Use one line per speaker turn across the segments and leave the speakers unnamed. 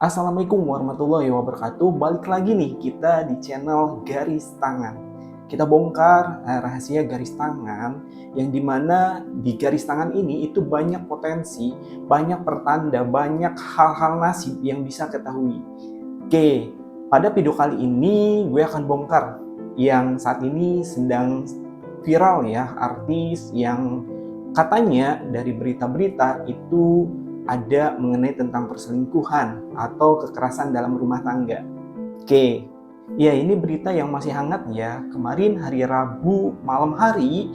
Assalamualaikum warahmatullahi wabarakatuh. Balik lagi nih kita di channel Garis Tangan. Kita bongkar rahasia garis tangan yang dimana di garis tangan ini itu banyak potensi, banyak pertanda, banyak hal-hal nasib yang bisa ketahui. Oke, pada video kali ini gue akan bongkar yang saat ini sedang viral ya, artis yang katanya dari berita-berita itu ada mengenai tentang perselingkuhan atau kekerasan dalam rumah tangga. Oke, ya ini berita yang masih hangat ya. Kemarin hari Rabu malam hari,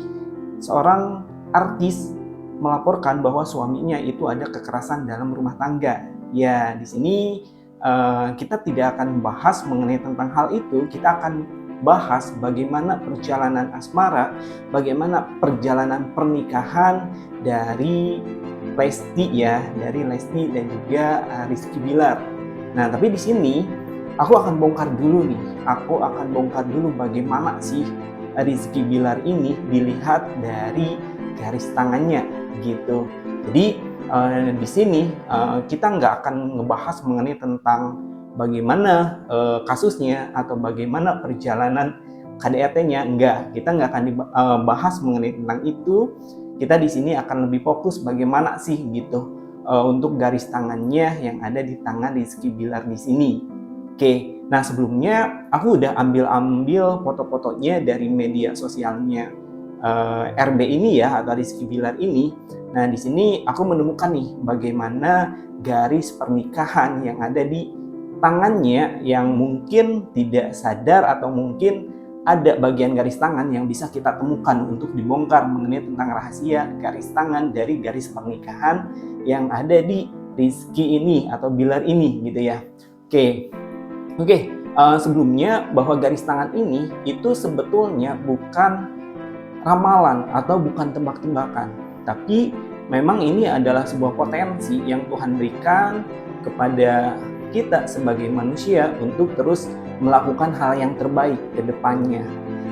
seorang artis melaporkan bahwa suaminya itu ada kekerasan dalam rumah tangga. Ya, di sini kita tidak akan membahas mengenai tentang hal itu. Kita akan bahas bagaimana perjalanan asmara, bagaimana perjalanan pernikahan dari Lesti ya, dari Lesti dan juga Rizky Bilar. Nah, tapi di sini aku akan bongkar dulu nih. Aku akan bongkar dulu bagaimana sih Rizky Bilar ini dilihat dari garis tangannya gitu. Jadi di sini kita nggak akan ngebahas mengenai tentang bagaimana kasusnya atau bagaimana perjalanan KDRT-nya. Enggak, kita nggak akan bahas mengenai tentang itu. Kita di sini akan lebih fokus bagaimana sih gitu untuk garis tangannya yang ada di tangan Rizky Bilar di sini. Oke, nah sebelumnya aku udah ambil foto-fotonya dari media sosialnya RB ini ya, atau Rizky Bilar ini. Nah di sini aku menemukan nih bagaimana garis pernikahan yang ada di tangannya yang mungkin tidak sadar atau mungkin ada bagian garis tangan yang bisa kita temukan untuk dibongkar mengenai tentang rahasia garis tangan dari garis pernikahan yang ada di Rizky ini atau Bilar ini gitu ya. Oke, sebelumnya bahwa garis tangan ini itu sebetulnya bukan ramalan atau bukan tebak-tebakan, tapi memang ini adalah sebuah potensi yang Tuhan berikan kepada kita sebagai manusia untuk terus melakukan hal yang terbaik ke depannya.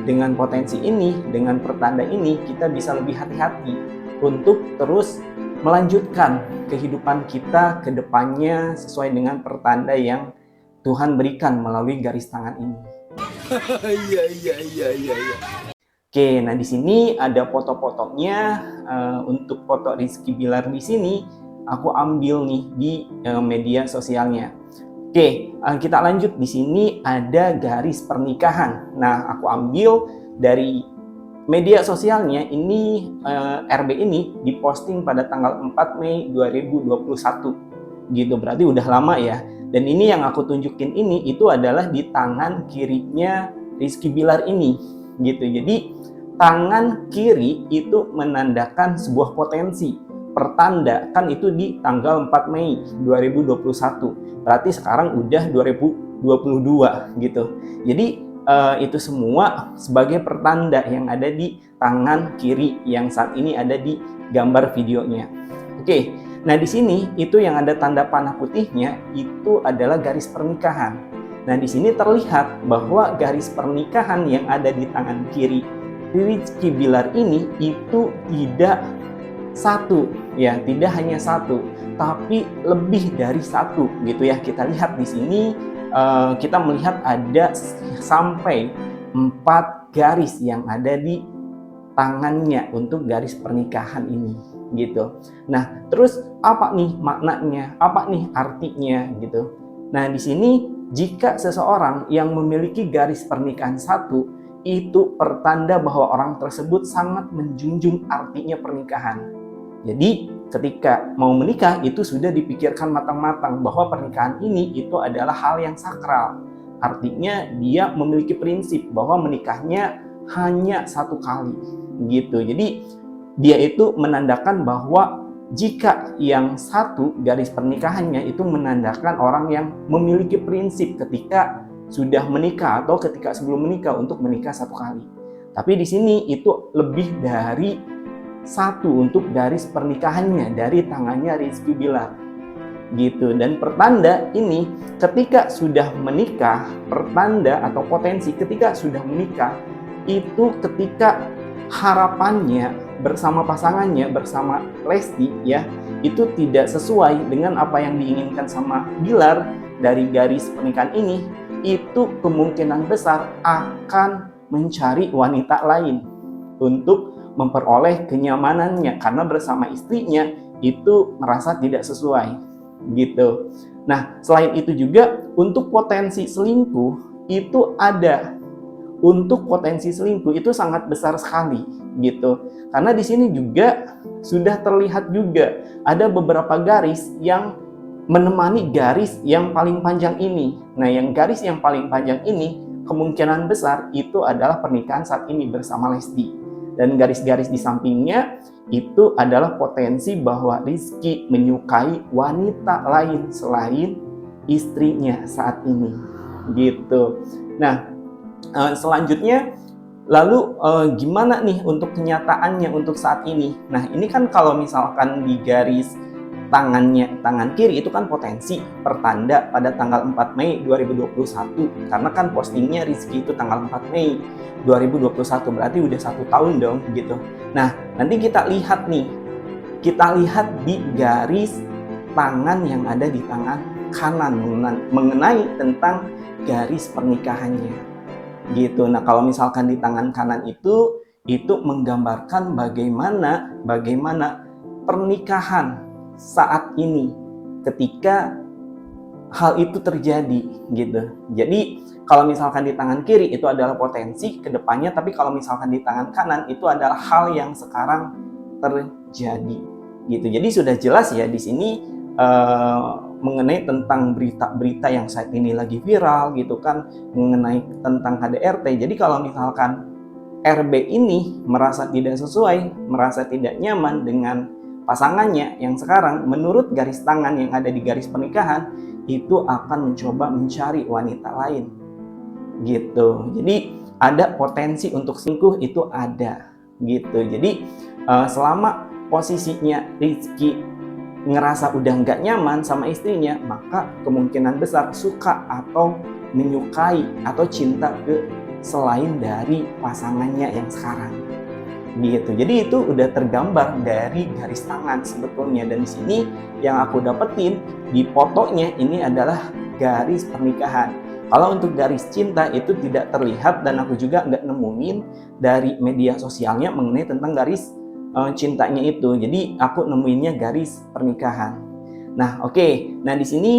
Dengan potensi ini, dengan pertanda ini, kita bisa lebih hati-hati untuk terus melanjutkan kehidupan kita ke depannya sesuai dengan pertanda yang Tuhan berikan melalui garis tangan ini. Iya. Oke, nah di sini ada foto-fotonya. Untuk foto Rizky Bilar di sini aku ambil nih di media sosialnya. Oke, kita lanjut. Di sini ada garis pernikahan. Nah, aku ambil dari media sosialnya ini. RB ini diposting pada tanggal 4 Mei 2021. Gitu, berarti udah lama ya. Dan ini yang aku tunjukin ini itu adalah di tangan kirinya Rizky Bilar ini. Gitu. Jadi, tangan kiri itu menandakan sebuah potensi. Pertanda kan itu di tanggal 4 Mei 2021. Berarti sekarang udah 2022 gitu. Jadi itu semua sebagai pertanda yang ada di tangan kiri yang saat ini ada di gambar videonya. Oke, nah di sini itu yang ada tanda panah putihnya itu adalah garis pernikahan. Nah di sini terlihat bahwa garis pernikahan yang ada di tangan kiri Rizky Bilar ini itu tidak satu ya, tidak hanya satu, tapi lebih dari satu gitu ya. Kita lihat di sini kita melihat ada sampai 4 garis yang ada di tangannya untuk garis pernikahan ini gitu. Nah, terus apa nih maknanya? Apa nih artinya gitu? Nah, di sini jika seseorang yang memiliki garis pernikahan satu itu pertanda bahwa orang tersebut sangat menjunjung artinya pernikahan. Jadi ketika mau menikah itu sudah dipikirkan matang-matang bahwa pernikahan ini itu adalah hal yang sakral. Artinya dia memiliki prinsip bahwa menikahnya hanya satu kali gitu. Jadi dia itu menandakan bahwa jika yang satu garis pernikahannya itu menandakan orang yang memiliki prinsip ketika sudah menikah atau ketika sebelum menikah untuk menikah satu kali. Tapi di sini itu lebih dari satu untuk garis pernikahannya dari tangannya Rizky Bilar gitu. Dan pertanda ini ketika sudah menikah, pertanda atau potensi ketika sudah menikah itu ketika harapannya bersama pasangannya, bersama Lesti ya, itu tidak sesuai dengan apa yang diinginkan sama Bilar, dari garis pernikahan ini itu kemungkinan besar akan mencari wanita lain untuk memperoleh kenyamanannya karena bersama istrinya itu merasa tidak sesuai gitu. Nah, selain itu juga untuk potensi selingkuh itu ada. Untuk potensi selingkuh itu sangat besar sekali gitu. Karena di sini juga sudah terlihat juga ada beberapa garis yang menemani garis yang paling panjang ini. Nah, yang garis yang paling panjang ini kemungkinan besar itu adalah pernikahan saat ini bersama Lesti. Dan garis-garis di sampingnya itu adalah potensi bahwa Rizky menyukai wanita lain selain istrinya saat ini gitu. Nah, selanjutnya lalu gimana nih untuk kenyataannya untuk saat ini? Nah, ini kan kalau misalkan di garis tangan kiri itu kan potensi pertanda pada tanggal 4 Mei 2021 karena kan postingnya Rizky itu tanggal 4 Mei 2021 berarti udah 1 tahun dong gitu. Nah, nanti kita lihat di garis tangan yang ada di tangan kanan mengenai tentang garis pernikahannya gitu. Nah, kalau misalkan di tangan kanan itu menggambarkan bagaimana pernikahan saat ini ketika hal itu terjadi gitu. Jadi kalau misalkan di tangan kiri itu adalah potensi kedepannya, tapi kalau misalkan di tangan kanan itu adalah hal yang sekarang terjadi gitu. Jadi sudah jelas ya di sini mengenai tentang berita-berita yang saat ini lagi viral gitu kan, mengenai tentang KDRT. Jadi kalau misalkan RB ini merasa tidak sesuai, merasa tidak nyaman dengan pasangannya yang sekarang, menurut garis tangan yang ada di garis pernikahan itu akan mencoba mencari wanita lain gitu. Jadi ada potensi untuk selingkuh itu ada gitu. Jadi selama posisinya Rizky ngerasa udah nggak nyaman sama istrinya, maka kemungkinan besar suka atau menyukai atau cinta ke selain dari pasangannya yang sekarang gitu. Jadi itu udah tergambar dari garis tangan sebetulnya, dan di sini yang aku dapetin di fotonya ini adalah garis pernikahan. Kalau untuk garis cinta itu tidak terlihat dan aku juga nggak nemuin dari media sosialnya mengenai tentang garis cintanya itu. Jadi aku nemuinnya garis pernikahan. Nah, oke. Nah, di sini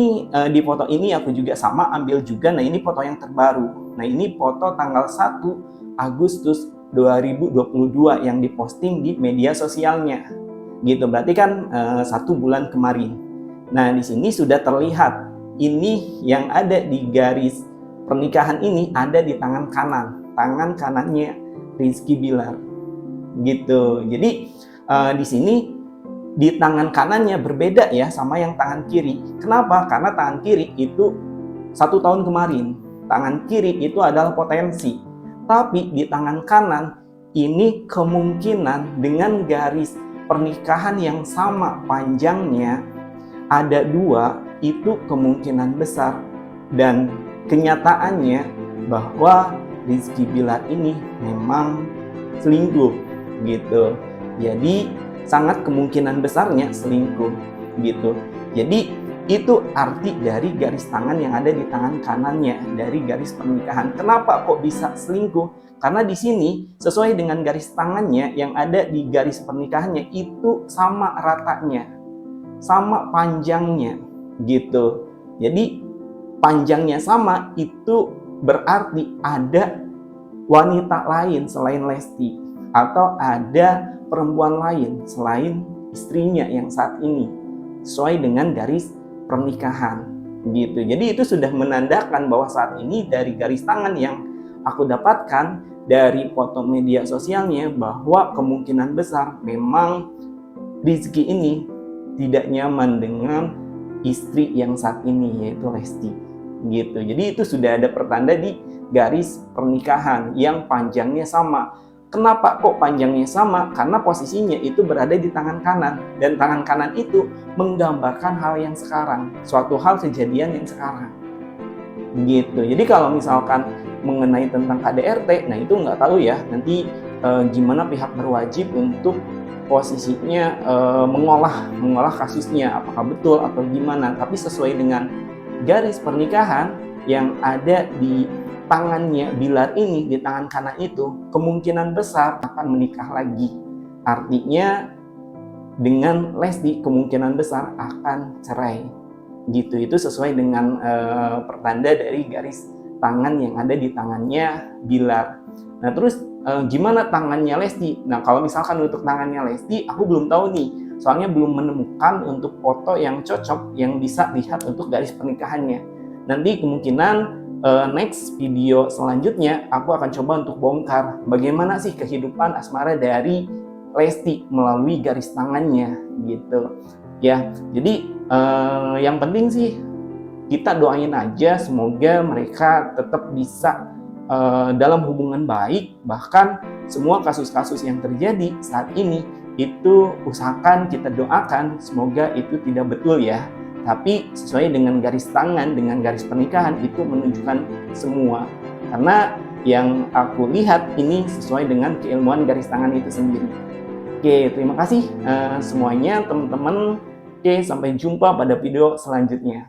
di foto ini aku juga sama ambil juga. Nah, ini foto yang terbaru. Nah, ini foto tanggal 1 Agustus 2022 yang diposting di media sosialnya. Gitu. Berarti kan 1 bulan kemarin. Nah, di sini sudah terlihat ini yang ada di garis pernikahan ini ada di tangan kanannya Rizky Bilar. Gitu. Jadi di sini di tangan kanannya berbeda ya sama yang tangan kiri. Kenapa? Karena tangan kiri itu 1 tahun kemarin. Tangan kiri itu adalah potensi. Tapi di tangan kanan ini kemungkinan dengan garis pernikahan yang sama panjangnya ada 2, itu kemungkinan besar dan kenyataannya bahwa Rizky Bilar ini memang selingkuh gitu. Jadi sangat kemungkinan besarnya selingkuh gitu. Jadi itu arti dari garis tangan yang ada di tangan kanannya dari garis pernikahan. Kenapa kok bisa selingkuh? Karena di sini sesuai dengan garis tangannya yang ada di garis pernikahannya itu sama ratanya, sama panjangnya gitu. Jadi panjangnya sama itu berarti ada wanita lain selain Lesti atau ada perempuan lain selain istrinya yang saat ini sesuai dengan garis pernikahan gitu. Jadi itu sudah menandakan bahwa saat ini dari garis tangan yang aku dapatkan dari foto media sosialnya bahwa kemungkinan besar memang Rizky ini tidak nyaman dengan istri yang saat ini yaitu Lesti gitu. Jadi itu sudah ada pertanda di garis pernikahan yang panjangnya sama. Kenapa kok panjangnya sama? Karena posisinya itu berada di tangan kanan. Dan tangan kanan itu menggambarkan hal yang sekarang. Suatu hal kejadian yang sekarang. Gitu. Jadi kalau misalkan mengenai tentang KDRT, nah itu nggak tahu ya. Nanti gimana pihak berwajib untuk posisinya mengolah kasusnya. Apakah betul atau gimana. Tapi sesuai dengan garis pernikahan yang ada di tangannya Bilar ini, di tangan kanan itu, kemungkinan besar akan menikah lagi. Artinya dengan Lesti kemungkinan besar akan cerai. Gitu, itu sesuai dengan pertanda dari garis tangan yang ada di tangannya Bilar. Nah terus gimana tangannya Lesti? Nah kalau misalkan untuk tangannya Lesti, aku belum tahu nih. Soalnya belum menemukan untuk foto yang cocok yang bisa lihat untuk garis pernikahannya. Nanti kemungkinan next video selanjutnya aku akan coba untuk bongkar bagaimana sih kehidupan asmara dari Lesti melalui garis tangannya gitu. Ya, jadi yang penting sih kita doain aja semoga mereka tetap bisa dalam hubungan baik, bahkan semua kasus-kasus yang terjadi saat ini itu usahakan kita doakan semoga itu tidak betul ya, tapi sesuai dengan garis tangan, dengan garis pernikahan itu menunjukkan semua, karena yang aku lihat ini sesuai dengan keilmuan garis tangan itu sendiri. Oke, terima kasih semuanya teman-teman. Oke, sampai jumpa pada video selanjutnya.